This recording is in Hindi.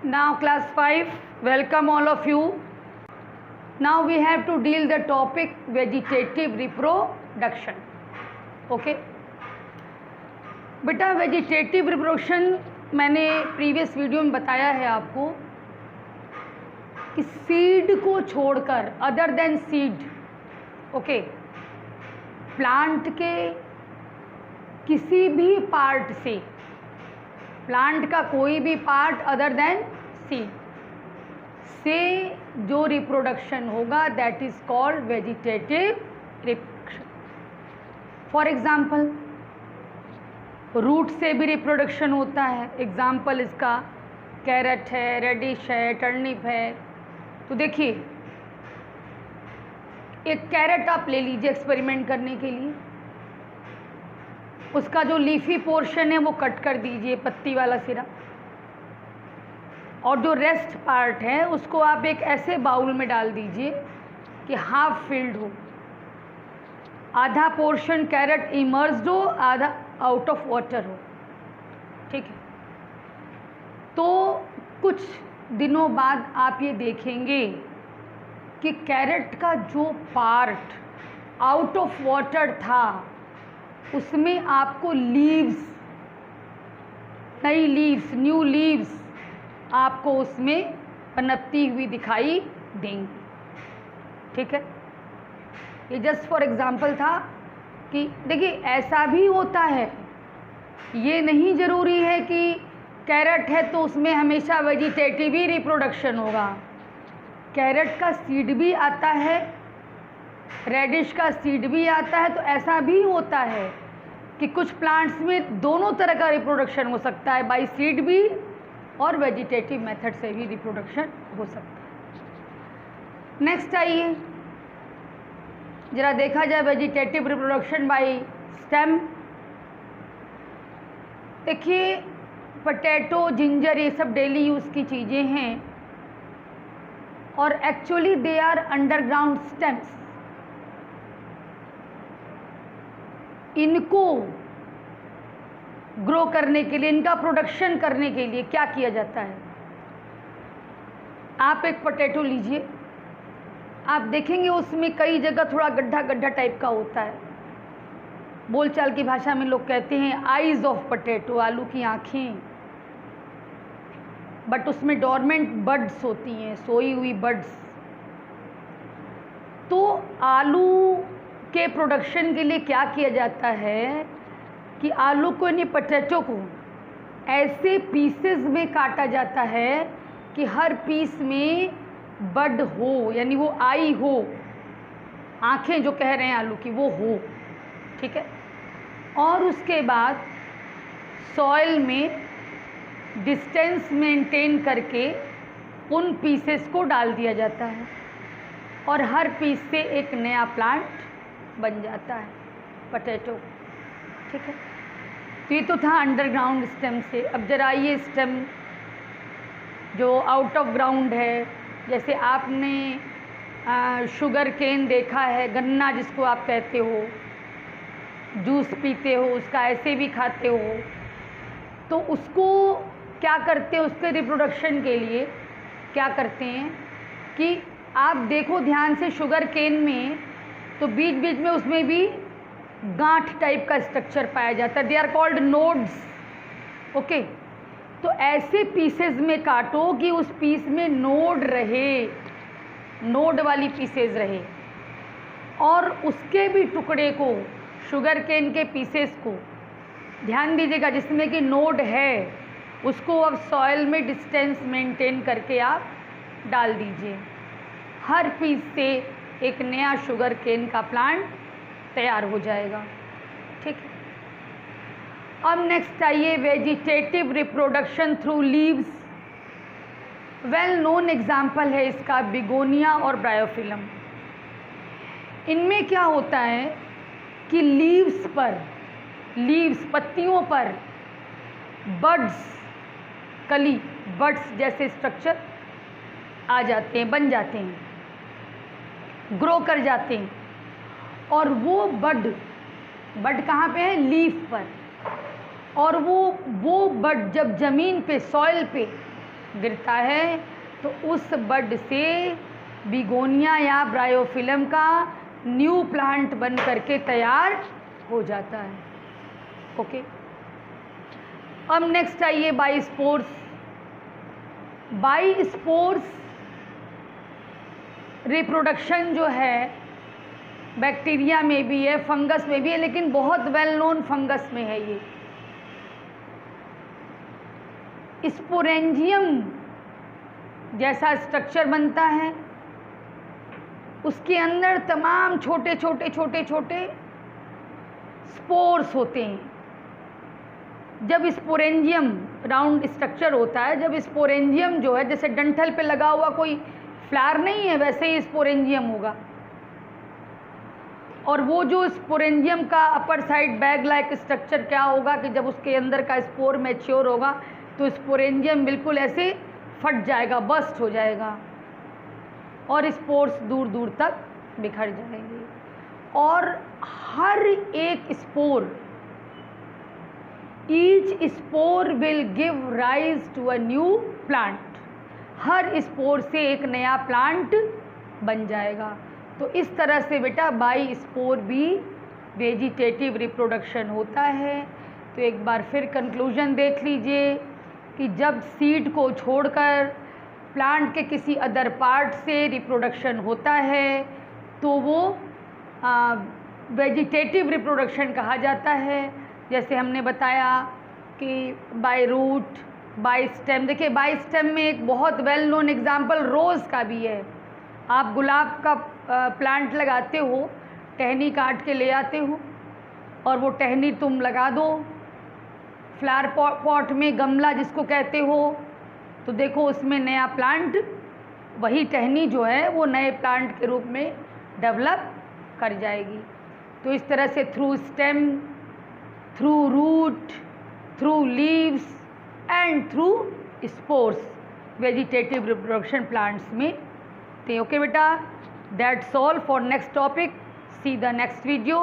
Now class 5, welcome all of you. Now we have to deal the topic vegetative reproduction. Okay. बेटा वेजिटेटिव रिप्रोडक्शन मैंने प्रीवियस वीडियो में बताया है आपको कि सीड को छोड़कर other than seed, okay, plant के किसी भी पार्ट से, प्लांट का कोई भी पार्ट अदर देन सीड से जो रिप्रोडक्शन होगा that is called vegetative reproduction. For example root से भी रिप्रोडक्शन होता है. एग्जाम्पल इसका कैरेट है, रेडिश है, टर्निप है. तो देखिए एक कैरेट आप ले लीजिए एक्सपेरिमेंट करने के लिए. उसका जो लीफी पोर्शन है वो कट कर दीजिए, पत्ती वाला सिरा, और जो रेस्ट पार्ट है उसको आप एक ऐसे बाउल में डाल दीजिए कि हाफ फिल्ड हो. आधा पोर्शन कैरेट इमर्स्ड हो, आधा आउट ऑफ वाटर हो. ठीक है. तो कुछ दिनों बाद आप ये देखेंगे कि कैरेट का जो पार्ट आउट ऑफ वाटर था उसमें आपको लीव्स, नई लीव्स, न्यू लीव्स आपको उसमें पनपती हुई दिखाई देंगी. ठीक है. ये जस्ट फॉर एग्जांपल था कि देखिए ऐसा भी होता है. ये नहीं ज़रूरी है कि कैरेट है तो उसमें हमेशा वेजिटेटिव ही रिप्रोडक्शन होगा. कैरेट का सीड भी आता है, रेडिश का सीड भी आता है. तो ऐसा भी होता है कि कुछ प्लांट्स में दोनों तरह का रिप्रोडक्शन हो सकता है, बाय सीड भी और वेजिटेटिव मेथड से भी रिप्रोडक्शन हो सकता है. नेक्स्ट आइए जरा देखा जाए वेजिटेटिव रिप्रोडक्शन बाय स्टेम. देखिए पोटैटो, जिंजर, ये सब डेली यूज़ की चीज़ें हैं और actually they are underground stems. इनको ग्रो करने के लिए, इनका प्रोडक्शन करने के लिए क्या किया जाता है. आप एक पोटैटो लीजिए, आप देखेंगे उसमें कई जगह थोड़ा गड्ढा गड्ढा टाइप का होता है. बोलचाल की भाषा में लोग कहते हैं आईज ऑफ पोटैटो, आलू की आँखें. बट उसमें डोरमेंट बड्स होती हैं, सोई हुई बड्स. तो आलू के प्रोडक्शन के लिए क्या किया जाता है कि आलू को, यानी पोटैटो को, ऐसे पीसेस में काटा जाता है कि हर पीस में बड हो, यानी वो आई हो, आँखें जो कह रहे हैं आलू की वो हो. ठीक है. और उसके बाद सॉइल में डिस्टेंस मेंटेन करके उन पीसेस को डाल दिया जाता है और हर पीस से एक नया प्लांट बन जाता है पोटैटो. ठीक है. तो ये तो था अंडरग्राउंड स्टेम से. अब जरा ये स्टेम जो आउट ऑफ ग्राउंड है, जैसे आपने शुगर केन देखा है, गन्ना जिसको आप कहते हो, जूस पीते हो, उसका ऐसे भी खाते हो. तो उसको क्या करते हैं, उसके रिप्रोडक्शन के लिए क्या करते हैं कि आप देखो ध्यान से शुगर केन में, तो बीच बीच में उसमें भी गांठ टाइप का स्ट्रक्चर पाया जाता है. They are called nodes. Okay. तो ऐसे पीसेस में काटो कि उस पीस में नोड रहे, नोड वाली पीसेस रहे, और उसके भी टुकड़े को, शुगर केन के पीसेस को ध्यान दीजिएगा जिसमें कि नोड है, उसको अब सॉइल में डिस्टेंस मेंटेन करके आप डाल दीजिए. हर पीस से एक नया शुगर केन का प्लांट तैयार हो जाएगा. ठीक है. अब नेक्स्ट आइए vegetative reproduction through leaves. Well known example है इसका बिगोनिया और ब्रायोफिलम. इनमें क्या होता है कि लीव्स पर, लीव्स पत्तियों पर बड्स, कली, बड्स जैसे स्ट्रक्चर आ जाते हैं, बन जाते हैं, ग्रो कर जाते हैं. और वो बड कहाँ पे है, लीफ पर. और वो बड जब ज़मीन पे, सॉइल पे गिरता है तो उस बड से बिगोनिया या ब्रायोफिलम का न्यू प्लांट बन करके तैयार हो जाता है। ओके, अब नेक्स्ट आइए बाइस्पोर्स। बाइस्पोर्स रिप्रोडक्शन जो है बैक्टीरिया में भी है, फंगस में भी है, लेकिन बहुत वेल नोन फंगस में है ये। स्पोरेंजियम जैसा स्ट्रक्चर बनता है, उसके अंदर तमाम छोटे छोटे छोटे छोटे स्पोर्स होते हैं। जब स्पोरेंजियम राउंड स्ट्रक्चर होता है, जब स्पोरेंजियम जो है जैसे डंठल पे लगा हुआ कोई फ्लावर नहीं है, वैसे ही स्पोरेंजियम होगा। और वो जो स्पोरेंजियम का upper side bag like structure क्या होगा कि जब उसके अंदर का स्पोर मैच्योर होगा तो स्पोरेंजियम बिल्कुल ऐसे फट जाएगा, बस्ट हो जाएगा और स्पोर्स दूर दूर तक बिखर जाएंगे। और हर एक spore, each spore will give rise to a new plant. हर स्पोर से एक नया प्लांट बन जाएगा। तो इस तरह से बेटा बाई स्पोर भी वेजिटेटिव रिप्रोडक्शन होता है। तो एक बार फिर कंक्लूजन देख लीजिए कि जब सीड को छोड़कर प्लांट के किसी अदर पार्ट से रिप्रोडक्शन होता है तो वो वेजिटेटिव रिप्रोडक्शन कहा जाता है। जैसे हमने बताया कि बाय रूट, बाय स्टेम। देखिए बाय स्टेम में एक बहुत वेल नोन एग्जाम्पल रोज़ का भी है। आप गुलाब का प्लांट लगाते हो, टहनी काट के ले आते हो और वो टहनी तुम लगा दो फ्लावर पॉट में, गमला जिसको कहते हो, तो देखो उसमें नया प्लांट, वही टहनी जो है वो नए प्लांट के रूप में डेवलप कर जाएगी। तो इस तरह से through stem, through root, through leaves and through spores vegetative reproduction plants में थे। ओके बेटा, that's all for next topic. See the next video.